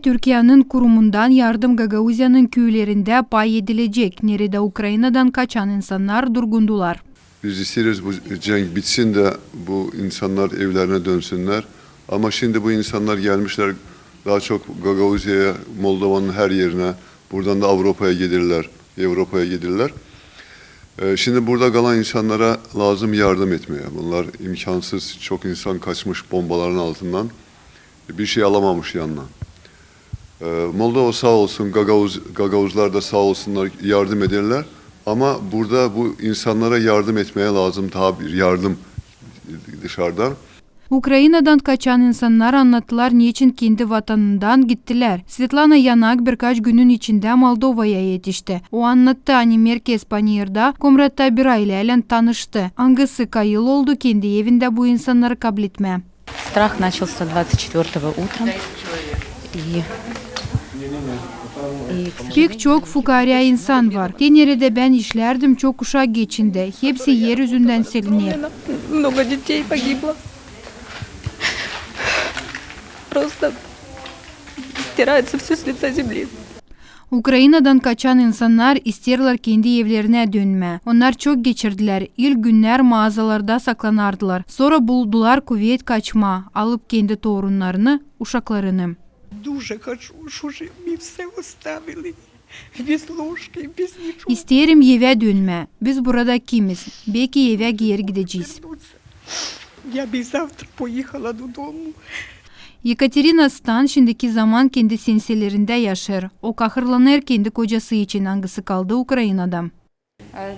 Türkiye'nin kurumundan yardım Gagauzya'nın köylerinde pay edilecek. Nerede Ukrayna'dan kaçan insanlar durgundular. Biz isteriz bu cenk bitsin de bu insanlar evlerine dönsünler. Ama şimdi bu insanlar gelmişler daha çok Gagauzya'ya, Moldova'nın her yerine, buradan da Avrupa'ya gelirler. Şimdi burada kalan insanlara lazım yardım etmeye. Bunlar imkansız, çok insan kaçmış bombaların altından. Bir şey alamamış yanına. Moldova sağ olsun, Gagauzlar da sağ olsunlar yardım ederler. Ama burada bu insanlara yardım etmeye lazım, daha bir yardım dışarıdan. Ukrayna'dan kaçan insanlar anlattılar niçin kendi vatanından gittiler. Svetlana Yanak birkaç günün içinde Moldova'ya yetişti. O anlattı, Merkez Panir'da Komrat'ta bir aileyle tanıştı. Hangisi kayıl oldu kendi evinde bu insanları kabul etme. Страх начался 24-го утром. Pek çok fukara insan var. Nerede ben işlerdim çok kuşak geçinde. Hepsi yeryüzünden siliniyor. Много детей погибло. Просто стирается все с лица земли. Ukrayna'dan kaçan insanlar isterler kendi evlerine dönme. Onlar çok geçirdiler. İlk günler mağazalarda saklanardılar. Sonra buldular kuvvet kaçma, alıp kendi torunlarını, uşaklarını. Дуже хочу, що ж мені все оставили. Без ложки, без нічого. İsterim eve dönme. Biz burada kimiz? Belki eve geri gideceğiz. Я б і завтра поїхала додому. Yekaterina Stan şimdiki zaman kendi sinsilerinde yaşar. O kahırlanır kendi kocası için hangisi kaldı Ukrayna'da.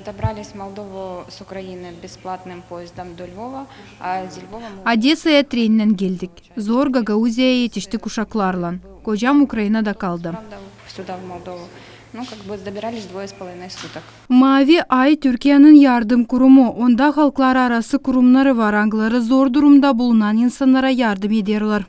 Добрались в Молдову с Украины бесплатным поездом до Львова, а из Львова мы... Одessa'ya trenle geldik. Zor Gagauzya'ya yetiştik uşaklarla. Kocam Ukrayna'da kaldı. Правда, сюда, в Молдову. Ну, как бы добирались 2,5 суток. Mavi Ay Türkiye'nin yardım kurumu. Onda halklar arası kurumları var. Angları zor durumda bulunan insanlara yardım ediyorlar.